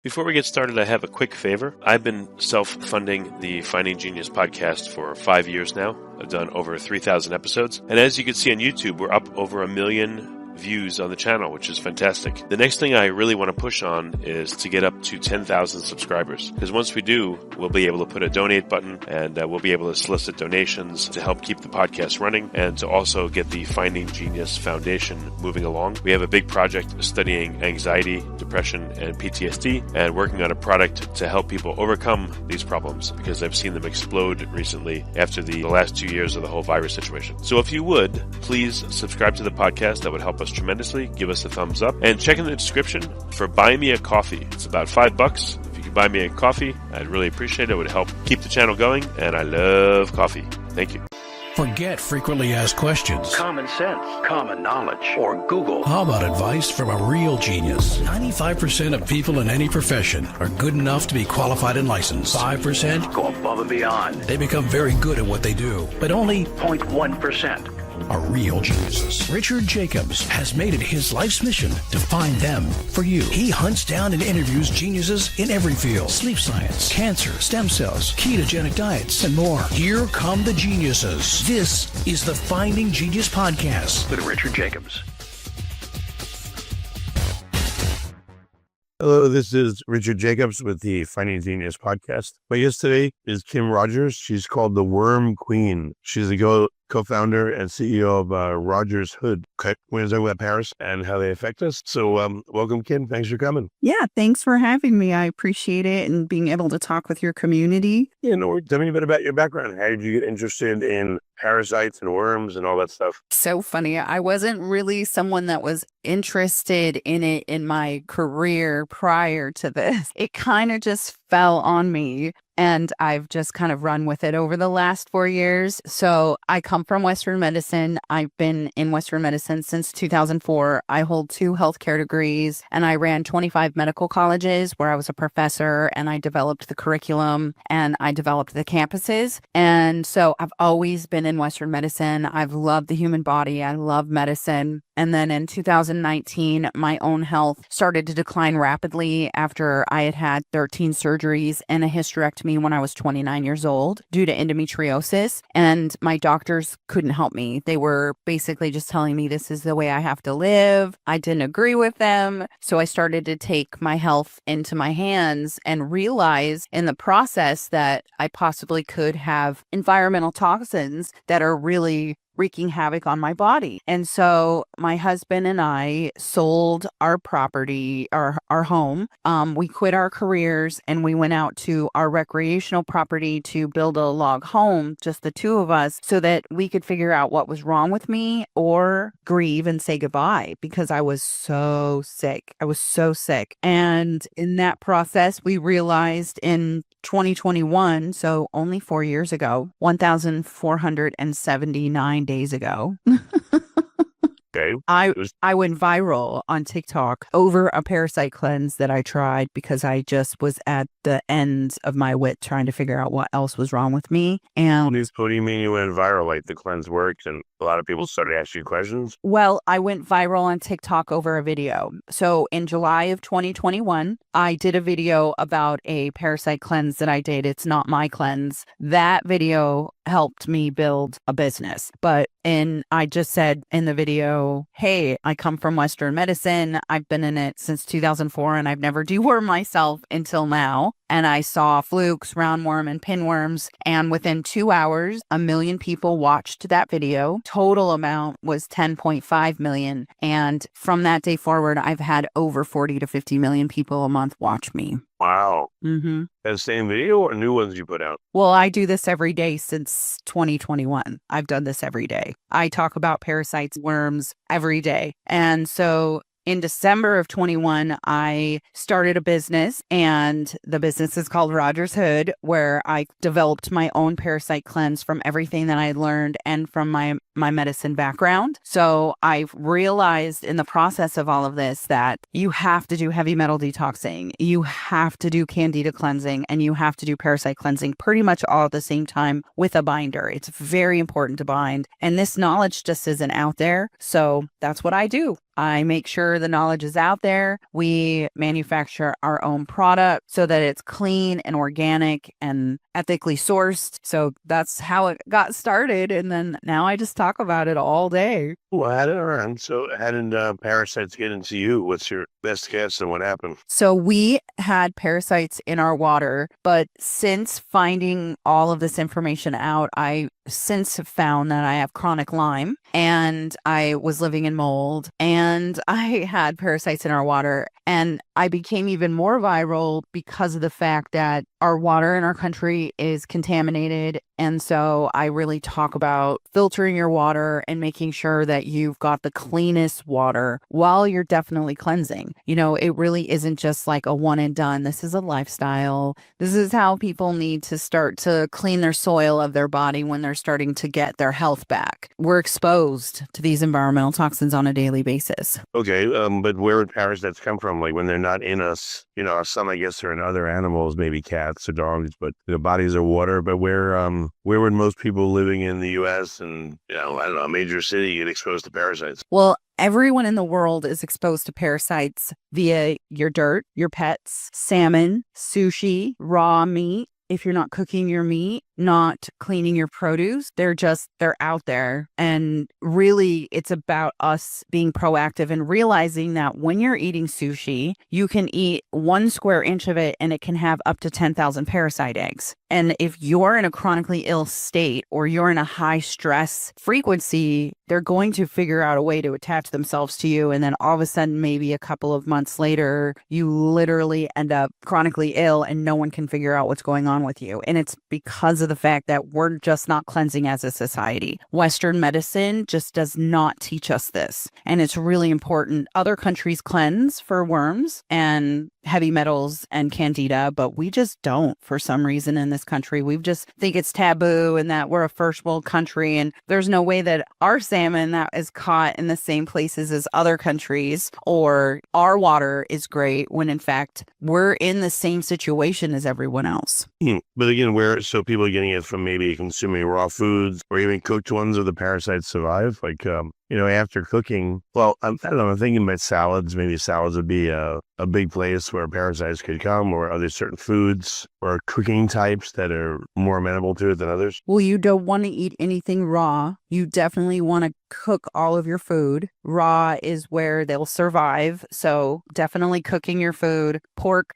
Before we get started, I have a quick favor. I've been self-funding the Finding Genius podcast for 5 years now. I've done over 3,000 episodes. And as you can see on YouTube, we're up over 1 million views on the channel, which is fantastic. The next thing I really want to push on is to get up to 10,000 subscribers. Because once we do, we'll be able to put a donate button and we'll be able to solicit donations to help keep the podcast running and to also get the Finding Genius Foundation moving along. We have a big project studying anxiety, depression, and PTSD and working on a product to help people overcome these problems because I've seen them explode recently after the last 2 years of the whole virus situation. So if you would, please subscribe to the podcast. That would help us tremendously. Give us a thumbs up and check in the description for Buy Me a Coffee. It's about $5. If you could buy me a coffee, I'd really appreciate it. It would help keep the channel going, and I love coffee. Thank you. Forget frequently asked questions, common sense, common knowledge, or Google. How about advice from a real genius? 95% of people in any profession are good enough to be qualified and licensed. 5% go above and beyond. They become very good at what they do, but only 0.1% are real geniuses. Richard Jacobs has made it his life's mission to find them for you. He hunts down and interviews geniuses in every field: sleep science, cancer, stem cells, ketogenic diets, and more. Here come the geniuses. This is the Finding Genius Podcast with Richard Jacobs. Hello, this is Richard Jacobs with the Finding Genius Podcast. My guest today is Kim Rogers. She's called the Worm Queen. She's the co-founder and CEO of RogersHood. Okay, we're going to talk about parasites and how they affect us. So welcome, Kim. Thanks for coming. Yeah, thanks for having me. I appreciate it and being able to talk with your community. Yeah, tell me a bit about your background. How did you get interested in parasites and worms and all that stuff? So funny. I wasn't really someone that was interested in it in my career prior to this. It kind of just fell on me. And I've just kind of run with it over the last 4 years. So I come from Western medicine. I've been in Western medicine since 2004. I hold 2 healthcare degrees and I ran 25 medical colleges where I was a professor and I developed the curriculum and I developed the campuses. And so I've always been in Western medicine. I've loved the human body. I love medicine. And then in 2019, my own health started to decline rapidly after I had had 13 surgeries and a hysterectomy when I was 29 years old due to endometriosis. And my doctors couldn't help me. They were basically just telling me this is the way I have to live. I didn't agree with them. So I started to take my health into my hands and realize in the process that I possibly could have environmental toxins that are really wreaking havoc on my body. And so my husband and I sold our property, our home. We quit our careers and we went out to our recreational property to build a log home, just the 2 of us, so that we could figure out what was wrong with me or grieve and say goodbye because I was so sick. And in that process, we realized in 2021, so only 4 years ago, 1,479 days ago, Okay. I went viral on TikTok over a parasite cleanse that I tried because I just was at the end of my wit trying to figure out what else was wrong with me. And What do you mean you went viral? Like the cleanse worked and a lot of people started asking you questions? well, I went viral on TikTok over a video. So in July of 2021, I did a video about a parasite cleanse that I did. It's not my cleanse. That video helped me build a business. I just said in the video, hey, I come from Western medicine. I've been in it since 2004 and I've never dewormed myself until now. And I saw flukes, roundworm, and pinworms. And within 2 hours, 1 million people watched that video. Total amount was 10.5 million. And from that day forward, I've had over 40 to 50 million people a month watch me. Wow. Mm-hmm. That same video or new ones you put out? Well, I do this every day since 2021. I've done this every day. I talk about parasites, worms every day. And so in December of 21, I started a business, and the business is called RogersHood, where I developed my own parasite cleanse from everything that I learned and from my medicine background. So I've realized in the process of all of this that you have to do heavy metal detoxing, you have to do candida cleansing, and you have to do parasite cleansing pretty much all at the same time with a binder. It's very important to bind. And this knowledge just isn't out there. So that's what I do. I make sure the knowledge is out there. We manufacture our own product so that it's clean and organic and ethically sourced. So that's how it got started. And then now I just talk about it all day. Well, how did parasites get into you? What's your best guess and what happened? So we had parasites in our water, but since finding all of this information out, I since have found that I have chronic Lyme and I was living in mold and I had parasites in our water, and I became even more viral because of the fact that our water in our country is contaminated. And so I really talk about filtering your water and making sure that you've got the cleanest water while you're definitely cleansing. You know, it really isn't just like a one and done. This is a lifestyle. This is how people need to start to clean their soil of their body when they're starting to get their health back. We're exposed to these environmental toxins on a daily basis. Okay, but where would parasites come from? Like when they're not in us, some I guess are in other animals, maybe cats or dogs, but the bodies are water. But where would most people living in the U.S. and, I don't know, a major city get exposed to parasites? Well, everyone in the world is exposed to parasites via your dirt, your pets, salmon, sushi, raw meat. If you're not cooking your meat, not cleaning your produce, they're out there. And really, it's about us being proactive and realizing that when you're eating sushi, you can eat 1 square inch of it and it can have up to 10,000 parasite eggs. And if you're in a chronically ill state or you're in a high stress frequency, they're going to figure out a way to attach themselves to you. And then all of a sudden, maybe a couple of months later, you literally end up chronically ill and no one can figure out what's going on with you. And it's because of the fact that we're just not cleansing as a society. Western medicine just does not teach us this. And it's really important. Other countries cleanse for worms and heavy metals and candida, but we just don't for some reason in this country. We just think it's taboo and that we're a first world country. And there's no way that our salmon that is caught in the same places as other countries or our water is great when in fact we're in the same situation as everyone else. But again, so people are getting it from maybe consuming raw foods or even cooked ones where the parasites survive? Like, after cooking, well, I don't know, I'm thinking about salads. Maybe salads would be a big place where parasites could come, or are there certain foods or cooking types that are more amenable to it than others? Well, you don't want to eat anything raw. You definitely want to cook all of your food. Raw is where they'll survive. So definitely cooking your food. Pork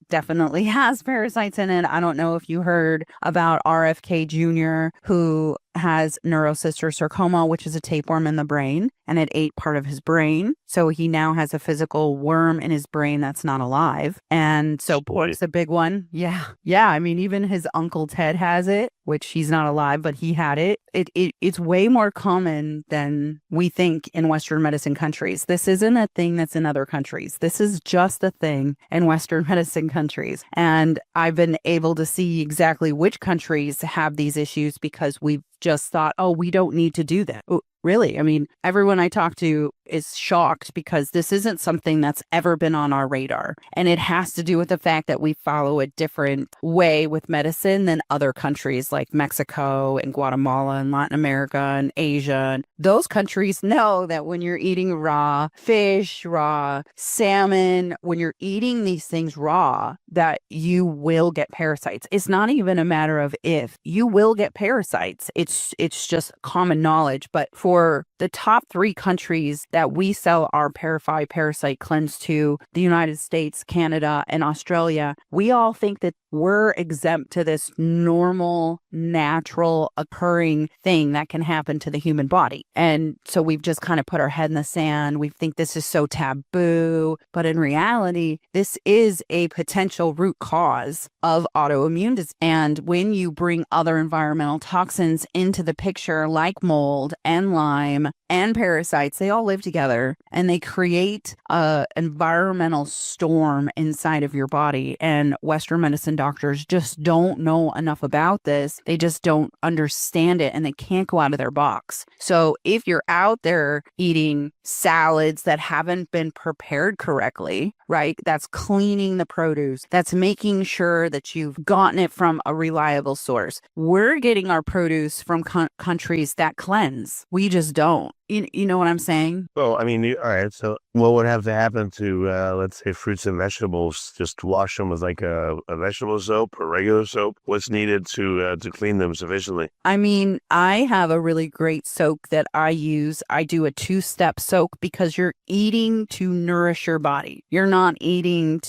definitely has parasites in it. I don't know if you heard about RFK Jr., who has neurocystic sarcoma, which is a tapeworm in the brain, and it ate part of his brain. So he now has a physical worm in his brain that's not alive. And so pork's a big one. Yeah. I mean, even his uncle Ted has it, which he's not alive, but he had it. It's way more common than we think in Western medicine countries. This isn't a thing that's in other countries. This is just a thing in Western medicine countries. And I've been able to see exactly which countries have these issues because we've just thought, oh, we don't need to do that. Really? I mean, everyone I talk to is shocked because this isn't something that's ever been on our radar. And it has to do with the fact that we follow a different way with medicine than other countries like Mexico and Guatemala and Latin America and Asia. And those countries know that when you're eating raw fish, raw salmon, when you're eating these things raw, that you will get parasites. It's not even a matter of if. You will get parasites. It's just common knowledge. But for the top 3 countries that we sell our ParaFy Parasite Cleanse to, the United States, Canada, and Australia, we all think that we're exempt to this normal, natural, occurring thing that can happen to the human body. And so we've just kind of put our head in the sand. We think this is so taboo. But in reality, this is a potential root cause of autoimmune disease. And when you bring other environmental toxins into the picture, like mold and Lyme and parasites, they all live together and they create an environmental storm inside of your body. And Western medicine doctors just don't know enough about this. They just don't understand it and they can't go out of their box. So if you're out there eating salads that haven't been prepared correctly, right? That's cleaning the produce. That's making sure that you've gotten it from a reliable source. We're getting our produce from countries that cleanse. We just don't. You know what I'm saying? Well, I mean, all right. So, what would have to happen to, let's say, fruits and vegetables? Just wash them with like a vegetable soap or regular soap. What's needed to clean them sufficiently? I mean, I have a really great soak that I use. I do a 2-step soak because you're eating to nourish your body. You're not eating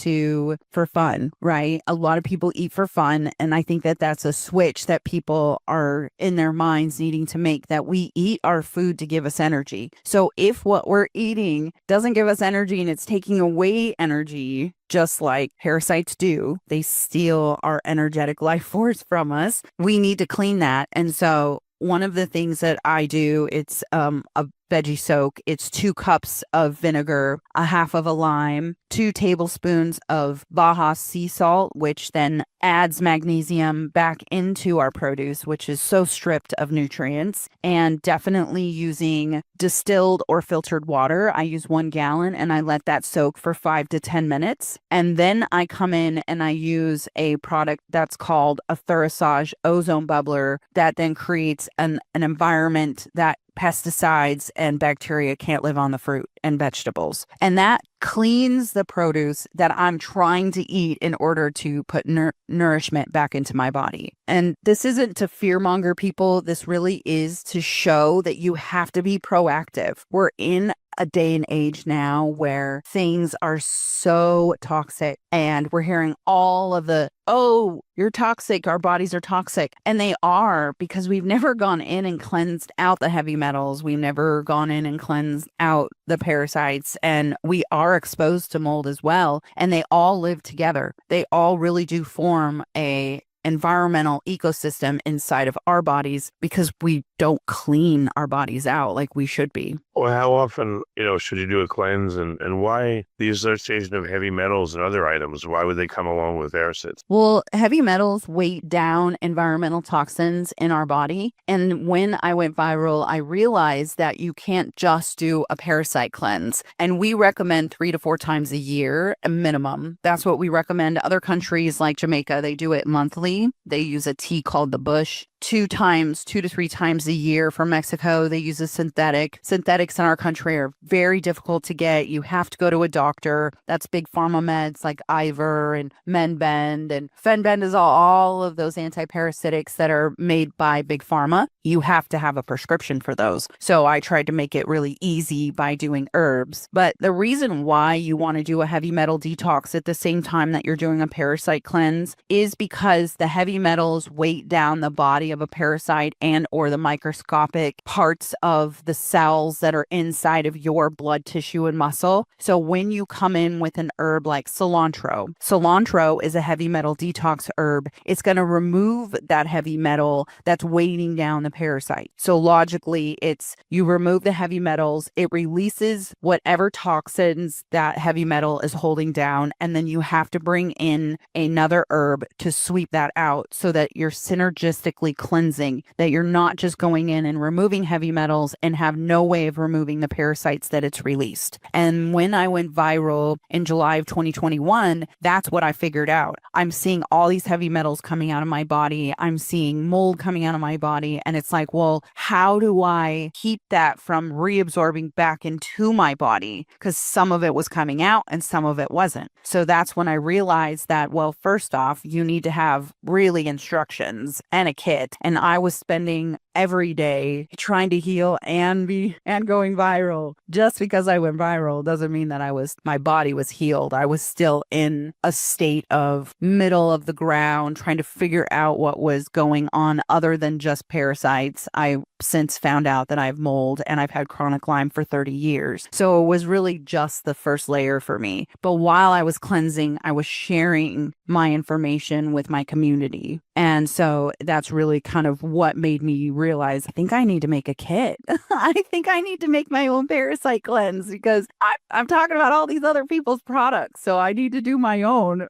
for fun, right? A lot of people eat for fun. And I think that that's a switch that people are in their minds needing to make, that we eat our food to give us energy. So if what we're eating doesn't give us energy and it's taking away energy, just like parasites do, they steal our energetic life force from us. We need to clean that. And so one of the things that I do, it's a veggie soak. It's 2 cups of vinegar, a half of a lime, 2 tablespoons of Baja sea salt, which then adds magnesium back into our produce, which is so stripped of nutrients, and definitely using distilled or filtered water. I use 1 gallon and I let that soak for 5 to 10 minutes. And then I come in and I use a product that's called a Therasage ozone bubbler that then creates an environment that pesticides and bacteria can't live on the fruit and vegetables. And that cleans the produce that I'm trying to eat in order to put nourishment back into my body. And this isn't to fearmonger people. This really is to show that you have to be proactive. We're in a day and age now where things are so toxic, and we're hearing all of the, oh, you're toxic, our bodies are toxic. And they are, because we've never gone in and cleansed out the heavy metals. We've never gone in and cleansed out the parasites, and we are exposed to mold as well. And they all live together. They all really do form a environmental ecosystem inside of our bodies because we don't clean our bodies out like we should be. Well, how often, should you do a cleanse, and why the association of heavy metals and other items? Why would they come along with parasites? Well, heavy metals weight down environmental toxins in our body. And when I went viral, I realized that you can't just do a parasite cleanse. And we recommend 3 to 4 times a year, a minimum. That's what we recommend. Other countries like Jamaica, they do it monthly. They use a tea called the bush. 2 to 3 times a year. For Mexico, they use a synthetic. Synthetics in our country are very difficult to get. You have to go to a doctor. That's big pharma meds like Ivor and Menbend and Fenbend is all of those antiparasitics that are made by big pharma. You have to have a prescription for those. So I tried to make it really easy by doing herbs. But the reason why you want to do a heavy metal detox at the same time that you're doing a parasite cleanse is because the heavy metals weight down the body of a parasite and or the microscopic parts of the cells that are inside of your blood tissue and muscle. So when you come in with an herb like cilantro is a heavy metal detox herb. It's going to remove that heavy metal that's weighting down the parasite. So logically, it's you remove the heavy metals, it releases whatever toxins that heavy metal is holding down, and then you have to bring in another herb to sweep that out so that you're synergistically cleansing, that you're not just going in and removing heavy metals and have no way of removing the parasites that it's released. And when I went viral in July of 2021, that's what I figured out. I'm seeing all these heavy metals coming out of my body. I'm seeing mold coming out of my body. And it's like, well, how do I keep that from reabsorbing back into my body? Because some of it was coming out and some of it wasn't. So that's when I realized that, well, first off, you need to have really instructions and a kit. And I was spending every day trying to heal and going viral. Just because I went viral doesn't mean that my body was healed. I was still in a state of middle of the ground, trying to figure out what was going on other than just parasites. I since found out that I have mold and I've had chronic Lyme for 30 years. So it was really just the first layer for me. But while I was cleansing, I was sharing my information with my community. And so that's really kind of what made me realize, I think I need to make a kit. I think I need to make my own parasite cleanse because I'm talking about all these other people's products. So I need to do my own.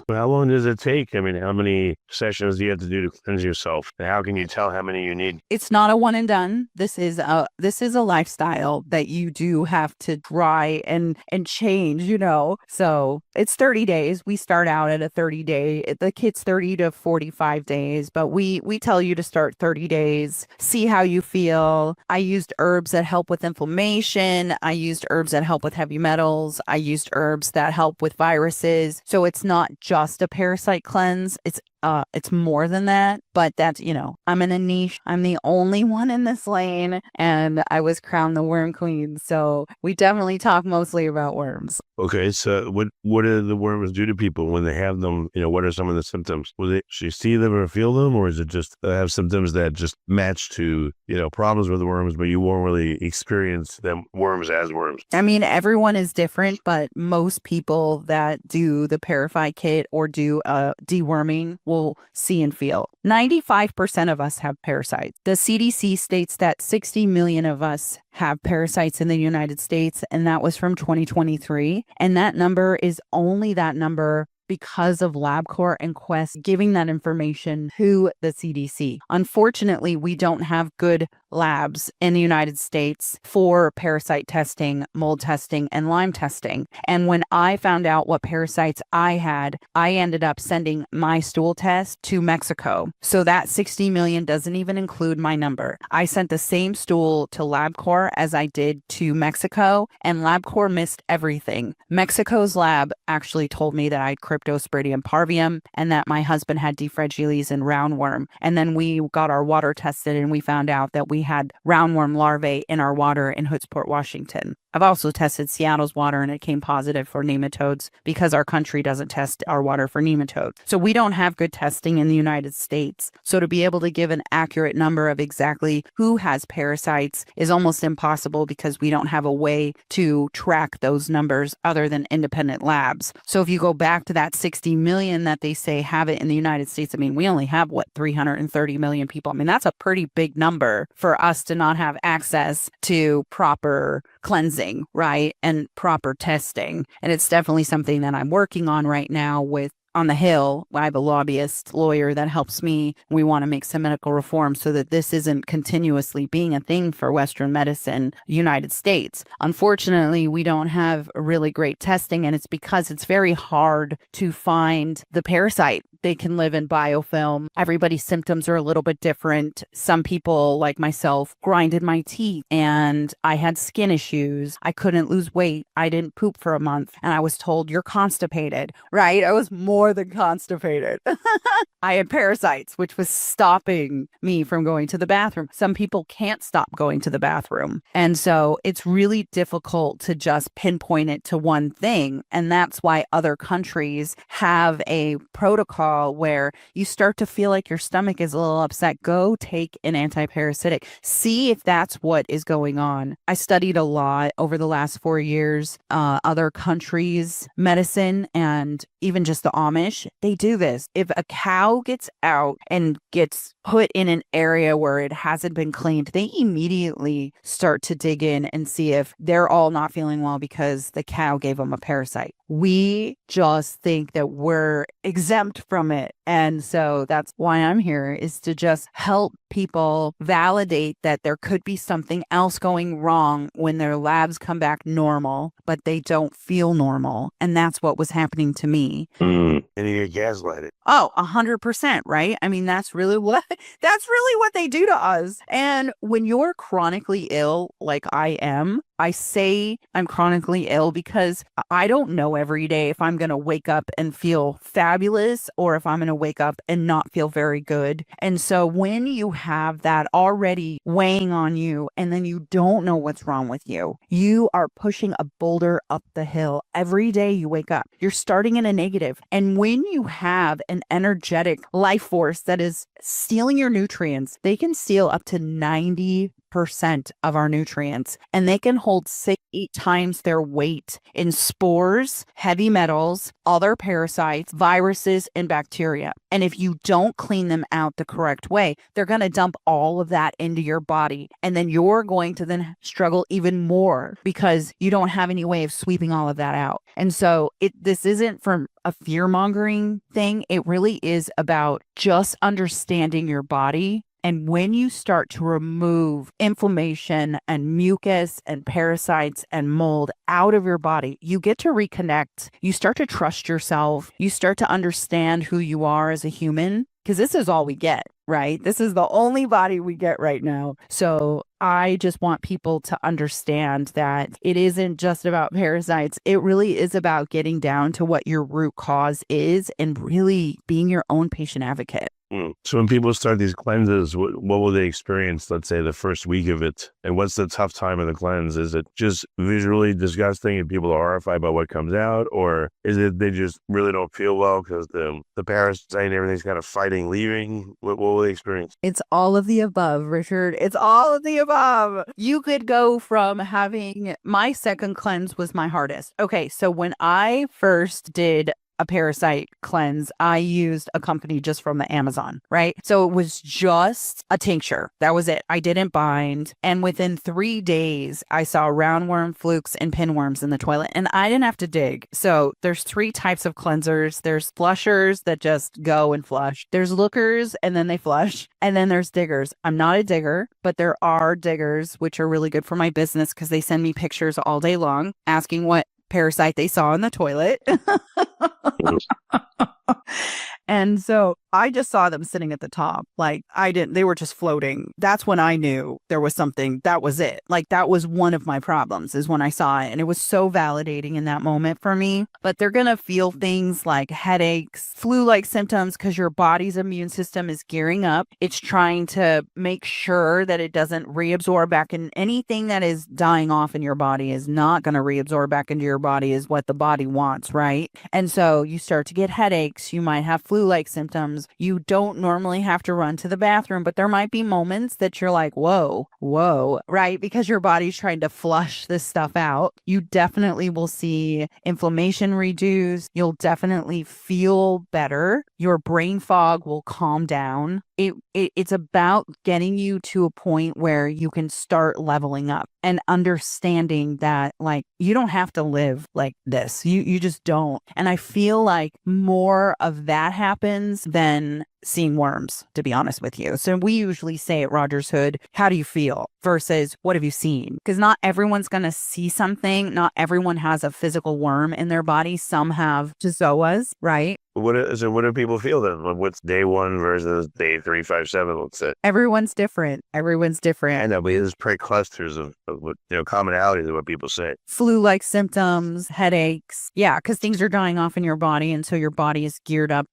How long does it take? I mean, how many sessions do you have to do to cleanse yourself? And how can you tell how many you need? It's not a one and done. This is a lifestyle that you do have to try and change, So it's 30 days. We start out at a 30-day. The kit's 30 to 45 days, but we tell you to start 30 days, see how you feel. I used herbs that help with inflammation. I used herbs that help with heavy metals. I used herbs that help with viruses. So it's not just a parasite cleanse. It's more than that, but that's, I'm in a niche. I'm the only one in this lane, and I was crowned the worm queen. So we definitely talk mostly about worms. Okay, so what do the worms do to people when they have them? What are some of the symptoms? Will they actually see them or feel them, or is it just have symptoms that just match to, problems with the worms, but you won't really experience them worms as worms? I mean, everyone is different, but most people that do the ParaFy kit or do deworming will see and feel. 95% of us have parasites. The CDC states that 60 million of us have parasites in the United States, and that was from 2023. And that number is only that number because of LabCorp and Quest giving that information to the CDC. Unfortunately, we don't have good labs in the United States for parasite testing, mold testing, and Lyme testing. And when I found out what parasites I had, I ended up sending my stool test to Mexico. So that 60 million doesn't even include my number. I sent the same stool to LabCorp as I did to Mexico, and LabCorp missed everything. Mexico's lab actually told me that I had Cryptosporidium parvium and that my husband had D. fragilis and roundworm. And then we got our water tested and we found out that we had roundworm larvae in our water in Hoodsport, Washington. I've also tested Seattle's water and it came positive for nematodes because our country doesn't test our water for nematodes. So we don't have good testing in the United States. So to be able to give an accurate number of exactly who has parasites is almost impossible because we don't have a way to track those numbers other than independent labs. So if you go back to that 60 million that they say have it in the United States, I mean, we only have 330 million people. I mean, that's a pretty big number for us to not have access to proper cleansing, right? And proper testing. And it's definitely something that I'm working on right now with on the Hill. I have a lobbyist lawyer that helps me. We want to make some medical reform so that this isn't continuously being a thing for Western medicine, United States. Unfortunately, we don't have really great testing, and it's because it's very hard to find the parasite. They can live in biofilm. Everybody's symptoms are a little bit different. Some people, like myself, grinded my teeth and I had skin issues. I couldn't lose weight. I didn't poop for a month and I was told you're constipated, right? I was more than constipated. I had parasites, which was stopping me from going to the bathroom. Some people can't stop going to the bathroom. And so it's really difficult to just pinpoint it to one thing. And that's why other countries have a protocol where you start to feel like your stomach is a little upset. Go take an antiparasitic. See if that's what is going on. I studied a lot over the last 4 years, other countries' medicine, and even just the Amish. They do this. If a cow gets out and gets put in an area where it hasn't been cleaned, they immediately start to dig in and see if they're all not feeling well because the cow gave them a parasite. We just think that we're exempt from it. And so that's why I'm here, is to just help people validate that there could be something else going wrong when their labs come back normal, but they don't feel normal. And that's what was happening to me. And you get gaslighted. Oh, 100%, right? I mean, that's really what they do to us. And when you're chronically ill, like I am, I say I'm chronically ill because I don't know every day if I'm going to wake up and feel fabulous or if I'm going to wake up and not feel very good. And so when you have that already weighing on you and then you don't know what's wrong with you, you are pushing a boulder up the hill. Every day you wake up, you're starting in a negative. And when you have an energetic life force that is stealing your nutrients, they can steal up to 90% of our nutrients, and they can hold 6-8 times their weight in spores, heavy metals, other parasites, viruses, and bacteria. And if you don't clean them out the correct way, they're going to dump all of that into your body. And then you're going to then struggle even more because you don't have any way of sweeping all of that out. And so this isn't from a fear-mongering thing. It really is about just understanding your body And when you start to remove inflammation and mucus and parasites and mold out of your body, you get to reconnect. You start to trust yourself. You start to understand who you are as a human, because this is all we get, right? This is the only body we get right now. So I just want people to understand that it isn't just about parasites. It really is about getting down to what your root cause is and really being your own patient advocate. So when people start these cleanses, what will they experience, let's say, the first week of it? And what's the tough time of the cleanse? Is it just visually disgusting and people are horrified by what comes out? Or is it they just really don't feel well because the parasite and everything's kind of fighting, leaving? What will they experience? It's all of the above, Richard. It's all of the above. You could go from having, my second cleanse was my hardest. Okay, so when I first did a parasite cleanse, I used a company just from the Amazon, right? So it was just a tincture. That was it. I didn't bind. And within 3 days, I saw roundworm, flukes, and pinworms in the toilet. And I didn't have to dig. So there's 3 types of cleansers. There's flushers that just go and flush. There's lookers and then they flush. And then there's diggers. I'm not a digger, but there are diggers, which are really good for my business because they send me pictures all day long asking what parasite they saw in the toilet. And so I just saw them sitting at the top. Like they were just floating. That's when I knew there was something. That was it. Like that was one of my problems is when I saw it. And it was so validating in that moment for me. But they're going to feel things like headaches, flu-like symptoms because your body's immune system is gearing up. It's trying to make sure that it doesn't reabsorb back in anything that is dying off in your body is not going to reabsorb back into your body is what the body wants, right? And so you start to get headaches. You might have flu-like symptoms. You don't normally have to run to the bathroom, but there might be moments that you're like, whoa, right? Because your body's trying to flush this stuff out. You definitely will see inflammation reduce. You'll definitely feel better. Your brain fog will calm down. It's about getting you to a point where you can start leveling up and understanding that like you don't have to live like this. You just don't. And I feel like more of that happens than seeing worms, to be honest with you. So we usually say at RogersHood, how do you feel versus what have you seen? Because not everyone's going to see something. Not everyone has a physical worm in their body. Some have zoas, right? What do people feel then? What's day 1 versus day 3, 5, 7? Let's say everyone's different. I know, but there's pretty clusters of what, commonalities of what people say. Flu-like symptoms, headaches. Yeah, because things are dying off in your body, and so your body is geared up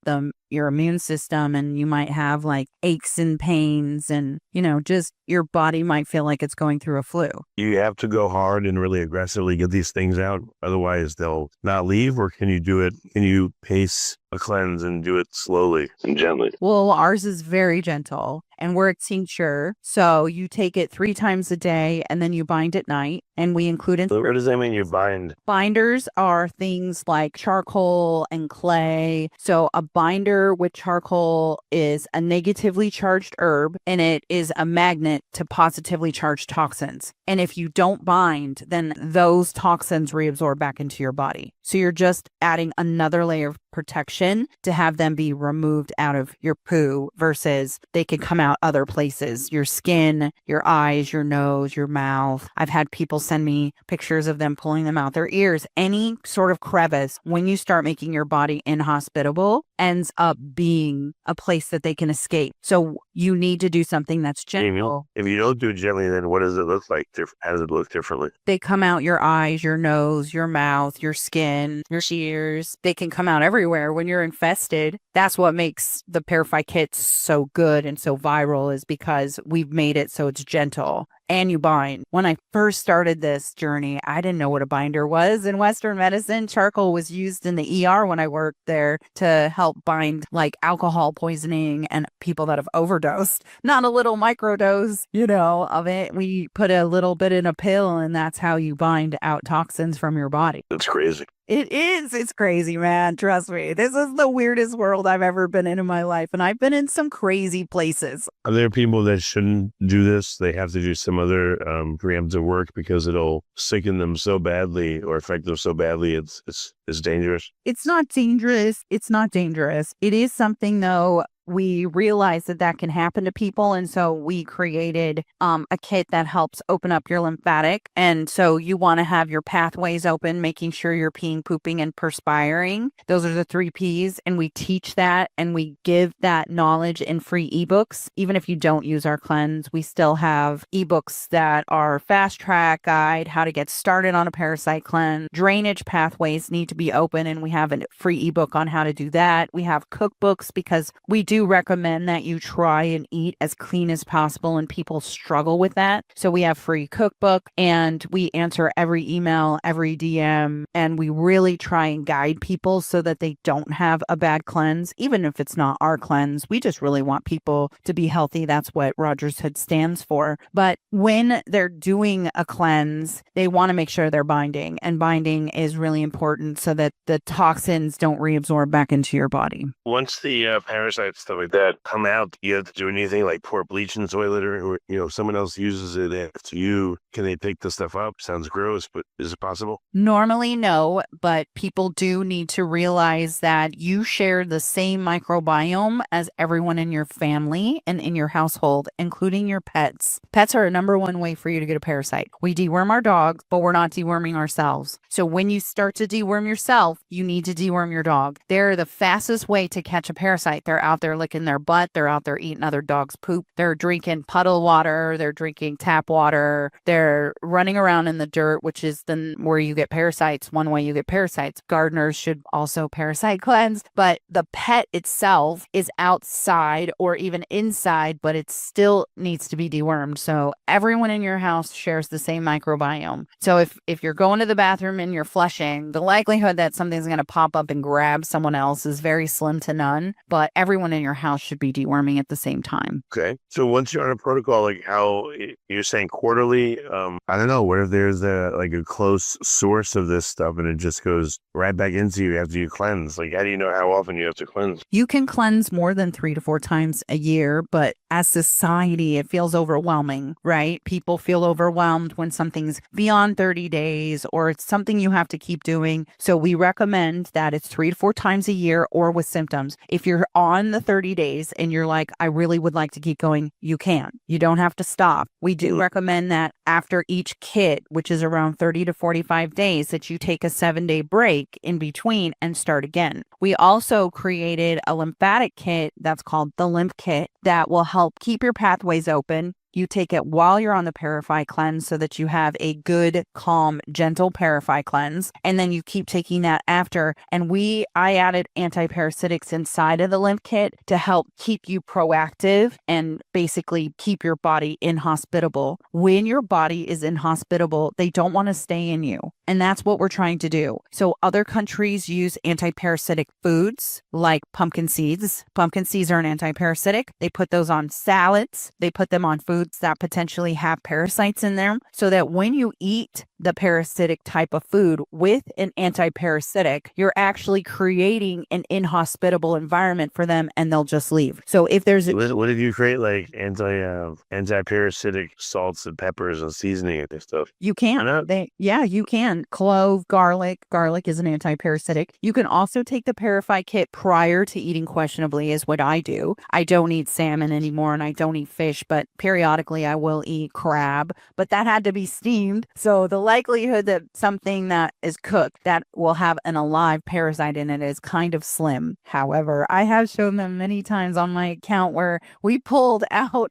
your immune system, and you might have like aches and pains, and just your body might feel like it's going through a flu. You have to go hard and really aggressively get these things out, otherwise they'll not leave. Or can you do it? Can you pace a cleanse and do it slowly and gently? Well, ours is very gentle. And we're a tincture. So you take it 3 times a day and then you bind at night. And we include in. So what does that mean you bind? Binders are things like charcoal and clay. So a binder with charcoal is a negatively charged herb, and it is a magnet to positively charged toxins. And if you don't bind, then those toxins reabsorb back into your body. So you're just adding another layer of protection to have them be removed out of your poo versus they can come out other places, your skin, your eyes, your nose, your mouth. I've had people send me pictures of them pulling them out their ears. Any sort of crevice, when you start making your body inhospitable, ends up being a place that they can escape. So you need to do something that's gentle. If you don't do it gently, then what does it look like? How does it look differently? They come out your eyes, your nose, your mouth, your skin, your ears. They can come out everywhere when you're infested. That's what makes the ParaFy kits so good and so viral, is because we've made it so it's gentle and you bind. When I first started this journey, I didn't know what a binder was. In Western medicine, charcoal was used in the ER when I worked there to help bind like alcohol poisoning and people that have overdosed. Not a little microdose, of it. We put a little bit in a pill, and that's how you bind out toxins from your body. That's crazy. It is. It's crazy, man. Trust me. This is the weirdest world I've ever been in my life. And I've been in some crazy places. Are there people that shouldn't do this? They have to do some other preemptive work because it'll sicken them so badly or affect them so badly. It's dangerous. It's not dangerous. It's not dangerous. It is something, though, we realized that that can happen to people. And so we created a kit that helps open up your lymphatic. And so you want to have your pathways open, making sure you're peeing, pooping, and perspiring. Those are the 3 Ps. And we teach that and we give that knowledge in free ebooks. Even if you don't use our cleanse, we still have ebooks that are fast track guide, how to get started on a parasite cleanse. Drainage pathways need to be open, and we have a free ebook on how to do that. We have cookbooks because we do recommend that you try and eat as clean as possible, and people struggle with that. So we have free cookbook, and we answer every email, every DM, and we really try and guide people so that they don't have a bad cleanse, even if it's not our cleanse. We just really want people to be healthy. That's what RogersHood stands for. But when they're doing a cleanse, they want to make sure they're binding, and binding is really important so that the toxins don't reabsorb back into your body. Once the parasites, stuff like that, come out, you have to do anything like pour bleach in toilet, or if someone else uses it after you, can they pick the stuff up? Sounds gross, but is it possible? Normally, no, but people do need to realize that you share the same microbiome as everyone in your family and in your household, including your pets. Pets are a number one way for you to get a parasite. We deworm our dogs, but we're not deworming ourselves. So when you start to deworm yourself, you need to deworm your dog. They're the fastest way to catch a parasite. They're out there licking their butt. They're out there eating other dogs' poop. They're drinking puddle water. They're drinking tap water. They're running around in the dirt, which is where you get parasites. One way you get parasites. Gardeners should also parasite cleanse, but the pet itself is outside or even inside, but it still needs to be dewormed. So everyone in your house shares the same microbiome. So if you're going to the bathroom and you're flushing, the likelihood that something's going to pop up and grab someone else is very slim to none, but everyone in your house should be deworming at the same time. Okay. So once you're on a protocol, like how you're saying quarterly, I don't know, what if there's a close source of this stuff and it just goes right back into you after you cleanse? Like, how do you know how often you have to cleanse? You can cleanse more than 3 to 4 times a year, but as society, it feels overwhelming, right? People feel overwhelmed when something's beyond 30 days or it's something you have to keep doing. So we recommend that it's 3 to 4 times a year or with symptoms. If you're on the 30 days and you're like, I really would like to keep going, you can. You don't have to stop. We do recommend that after each kit, which is around 30 to 45 days, that you take a 7-day break in between and start again. We also created a lymphatic kit that's called the Lymph Kit that will help keep your pathways open. You take it while you're on the ParaFy cleanse so that you have a good, calm, gentle ParaFy cleanse. And then you keep taking that after. And I added antiparasitics inside of the Lymph Kit to help keep you proactive and basically keep your body inhospitable. When your body is inhospitable, they don't want to stay in you. And that's what we're trying to do. So other countries use antiparasitic foods like pumpkin seeds. Pumpkin seeds are an antiparasitic. They put those on salads. They put them on foods that potentially have parasites in them so that when you eat the parasitic type of food with an antiparasitic, you're actually creating an inhospitable environment for them and they'll just leave. So if there's what if you create like anti-parasitic salts and peppers and seasoning and stuff? You can. You can. Clove, garlic. Garlic is an antiparasitic. You can also take the ParaFy kit prior to eating questionably is what I do. I don't eat salmon anymore and I don't eat fish, but periodically I will eat crab, but that had to be steamed. So the likelihood that something that is cooked that will have an alive parasite in it is kind of slim. However, I have shown them many times on my account where we pulled out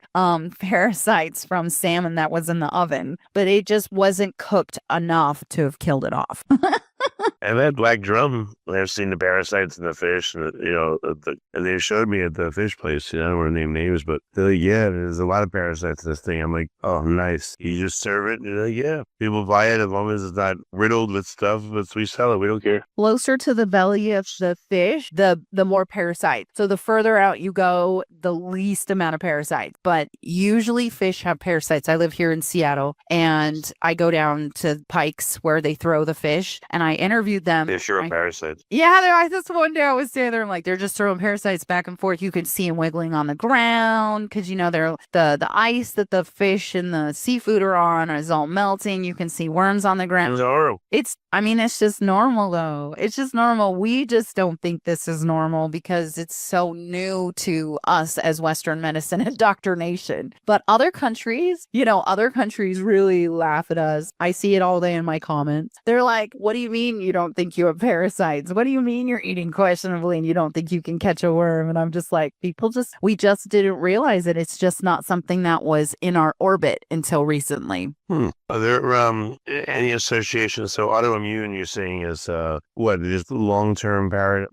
parasites from salmon that was in the oven, but it just wasn't cooked enough to have killed it off. And that black drum, I've seen the parasites in the fish, and and they showed me at the fish place. I don't want to name names, but they're like, yeah, there's a lot of parasites in this thing. I'm like, oh, nice. You just serve it, and they're like, yeah, people buy it as long as it's not riddled with stuff, but we sell it. We don't care. Closer to the belly of the fish, the more parasites. So the further out you go, the least amount of parasites. But usually fish have parasites. I live here in Seattle, and I go down to Pikes where they throw the fish, and I I interviewed them. They're sure parasites. Yeah, this one day I was standing there, I'm like, they're just throwing parasites back and forth. You could see them wiggling on the ground because, they're the ice that the fish and the seafood are on is all melting. You can see worms on the ground. It's just normal, though. It's just normal. We just don't think this is normal because it's so new to us as Western medicine and doctrination. But other countries, really laugh at us. I see it all day in my comments. They're like, what do you mean you don't think you have parasites? What do you mean you're eating questionably and you don't think you can catch a worm? And I'm just like, we just didn't realize it. It's just not something that was in our orbit until recently. Are there any associations? So autoimmune, you're saying, is this long-term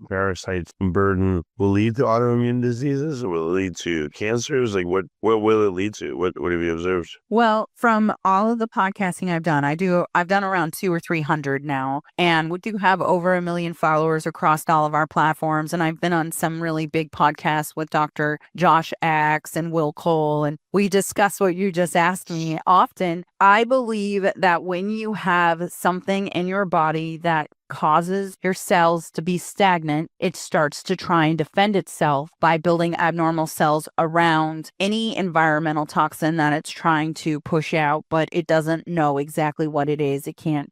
parasite burden will lead to autoimmune diseases, or will it lead to cancers? Like what will it lead to? What have you observed? Well, from all of the podcasting I've done, I've done around 200 or 300 now, and we do have over 1 million followers across all of our platforms. And I've been on some really big podcasts with Dr. Josh Axe and Will Cole, and we discuss what you just asked me often. I believe that when you have something in your body that causes your cells to be stagnant, it starts to try and defend itself by building abnormal cells around any environmental toxin that it's trying to push out, but it doesn't know exactly what it is. It can't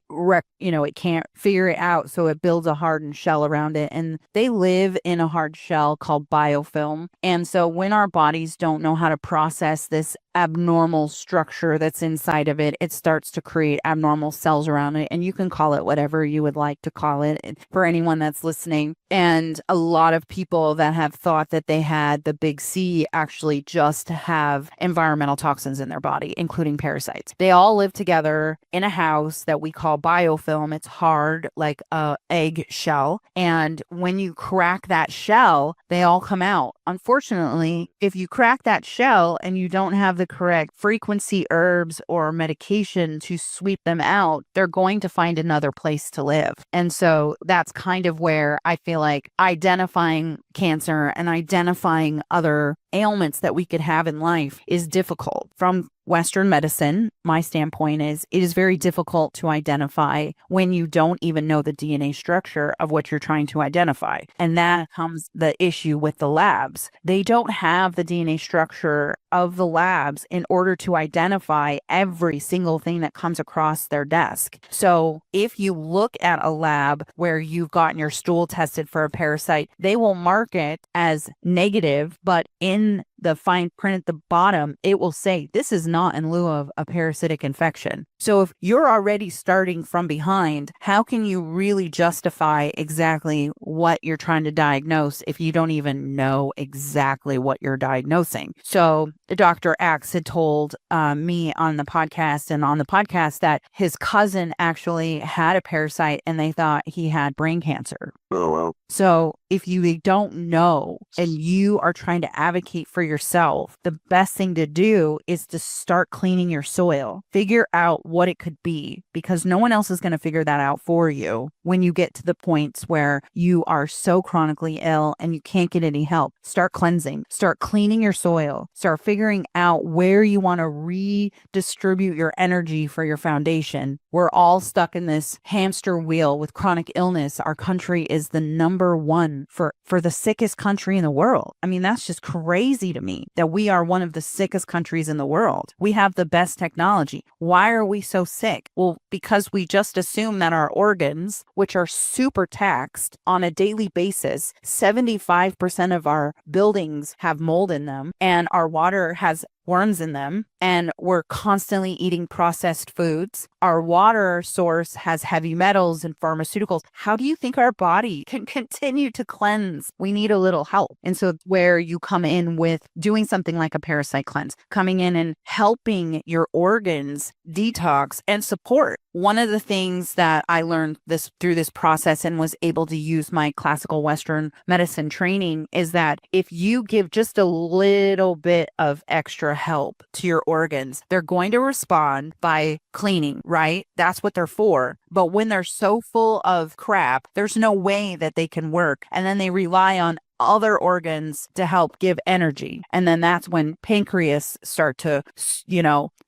it can't figure it out. So it builds a hardened shell around it. And they live in a hard shell called biofilm. And so when our bodies don't know how to process this abnormal structure that's inside of it, it starts to create abnormal cells around it. And you can call it whatever you would like to call it for anyone that's listening. And a lot of people that have thought that they had the big C actually just have environmental toxins in their body, including parasites. They all live together in a house that we call biofilm. It's hard, like a egg shell. And when you crack that shell, they all come out. Unfortunately, if you crack that shell and you don't have the correct frequency herbs or medication to sweep them out, they're going to find another place to live. And so that's kind of where I feel like identifying cancer and identifying other ailments that we could have in life is difficult. From Western medicine, my standpoint is it is very difficult to identify when you don't even know the DNA structure of what you're trying to identify. And that comes the issue with the labs. They don't have the DNA structure of the labs in order to identify every single thing that comes across their desk. So if you look at a lab where you've gotten your stool tested for a parasite, they will mark it as negative, but in the fine print at the bottom, it will say this is not in lieu of a parasitic infection. So if you're already starting from behind, how can you really justify exactly what you're trying to diagnose if you don't even know exactly what you're diagnosing? So Dr. Axe had told me on the podcast that his cousin actually had a parasite and they thought he had brain cancer. Oh, well. So if you don't know and you are trying to advocate for yourself, the best thing to do is to start cleaning your soil. Figure out what it could be, because no one else is going to figure that out for you when you get to the points where you are so chronically ill and you can't get any help. Start cleansing. Start cleaning your soil. Start figuring out where you want to redistribute your energy for your foundation. We're all stuck in this hamster wheel with chronic illness. Our country is the number one for the sickest country in the world. I mean, that's just crazy to me that we are one of the sickest countries in the world. We have the best technology. Why are we so sick? Well, because we just assume that our organs, which are super taxed on a daily basis, 75% of our buildings have mold in them and our water has worms in them, and we're constantly eating processed foods. Our water source has heavy metals and pharmaceuticals. How do you think our body can continue to cleanse? We need a little help. And so where you come in with doing something like a parasite cleanse, coming in and helping your organs detox and support. One of the things that I learned through this process and was able to use my classical Western medicine training is that if you give just a little bit of extra help to your organs, they're going to respond by cleaning, right? That's what they're for. But when they're so full of crap, there's no way that they can work. And then they rely on other organs to help give energy. And then that's when pancreas start to,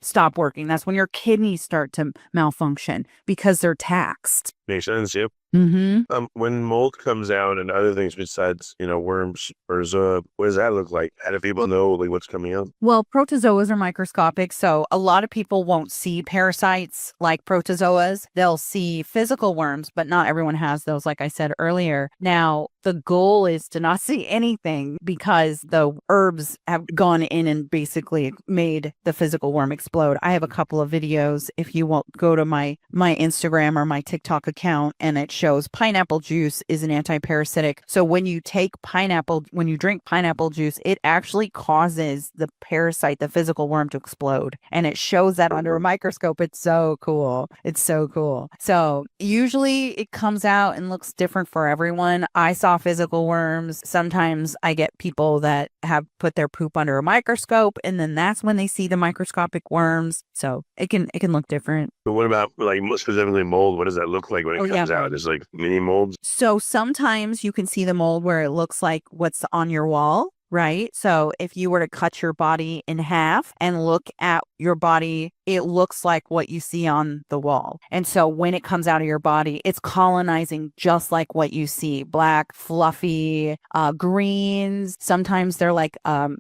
stop working. That's when your kidneys start to malfunction because they're taxed. Makes sense. Yep. Mm-hmm. When mold comes out and other things besides, worms or what does that look like? How do people know what's coming out? Well, protozoas are microscopic, so a lot of people won't see parasites like protozoas. They'll see physical worms, but not everyone has those, like I said earlier. Now, the goal is to not see anything because the herbs have gone in and basically made the physical worm explode. I have a couple of videos if you won't go to my Instagram or my TikTok account, and it shows pineapple juice is an anti-parasitic. So when you drink pineapple juice, it actually causes the parasite, the physical worm, to explode. And it shows that under a microscope. It's so cool. It's so cool. So usually it comes out and looks different for everyone. I saw physical worms. Sometimes I get people that have put their poop under a microscope, and then that's when they see the microscopic worms. So it can look different. But what about specifically mold? What does that look like when it comes out? It's like mini molds. So sometimes you can see the mold where it looks like what's on your wall. Right? So if you were to cut your body in half and look at your body, it looks like what you see on the wall. And so when it comes out of your body, it's colonizing just like what you see. Black, fluffy, greens. Sometimes they're like a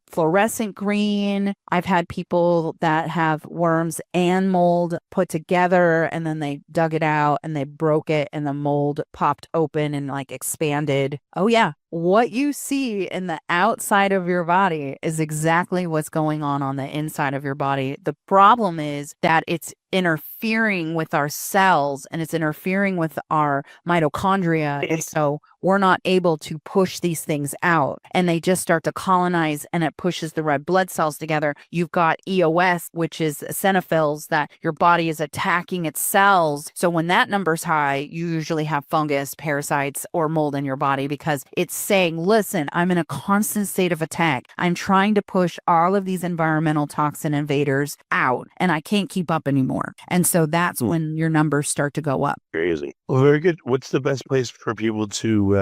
fluorescent green. I've had people that have worms and mold put together, and then they dug it out and they broke it, and the mold popped open and expanded. Oh yeah. What you see in the outside of your body is exactly what's going on the inside of your body. The problem is that it's interfering with our cells and it's interfering with our mitochondria. And so we're not able to push these things out, and they just start to colonize, and it pushes the red blood cells together. You've got EOS, which is eosinophils, that your body is attacking its cells. So when that number's high, you usually have fungus, parasites, or mold in your body because it's saying, listen, I'm in a constant state of attack. I'm trying to push all of these environmental toxin invaders out, and I can't keep up anymore. And so that's when your numbers start to go up. Crazy. Well, very good. What's the best place for people to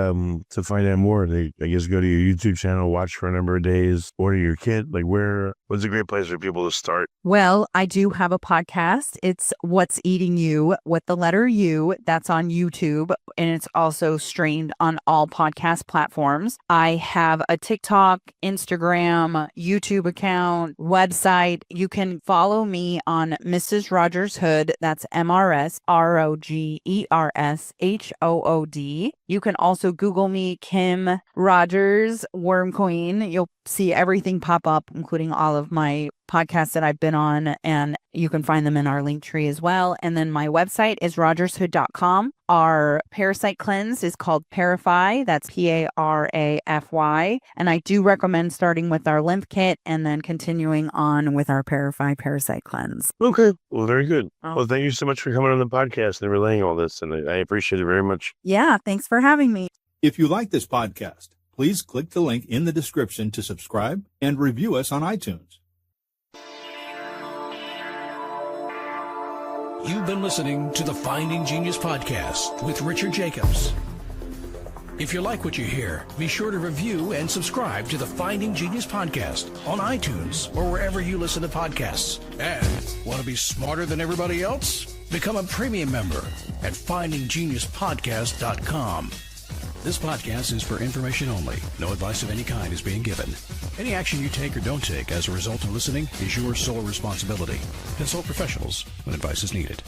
find out more? They, I guess, go to your YouTube channel, watch for a number of days, order your kit. What's a great place for people to start? Well, I do have a podcast. It's What's Eating You with the letter U. That's on YouTube, and it's also streamed on all podcast platforms. I have a TikTok, Instagram, YouTube account, website. You can follow me on Mrs. RogersHood. That's MRSRogersHood. You can also Google me, Kim Rogers, Worm Queen. You'll see everything pop up, including all of my podcasts that I've been on, and you can find them in our link tree as well. And then my website is RogersHood.com. Our parasite cleanse is called ParaFy. That's PARAFY. And I do recommend starting with our lymph kit and then continuing on with our ParaFy Parasite Cleanse. Okay. Well, very good. Well, thank you so much for coming on the podcast and relaying all this. And I appreciate it very much. Yeah. Thanks for having me. If you like this podcast, please click the link in the description to subscribe and review us on iTunes. You've been listening to the Finding Genius podcast with Richard Jacobs. If you like what you hear, be sure to review and subscribe to the Finding Genius podcast on iTunes or wherever you listen to podcasts. And want to be smarter than everybody else? Become a premium member at findinggeniuspodcast.com. This podcast is for information only. No advice of any kind is being given. Any action you take or don't take as a result of listening is your sole responsibility. Consult professionals when advice is needed.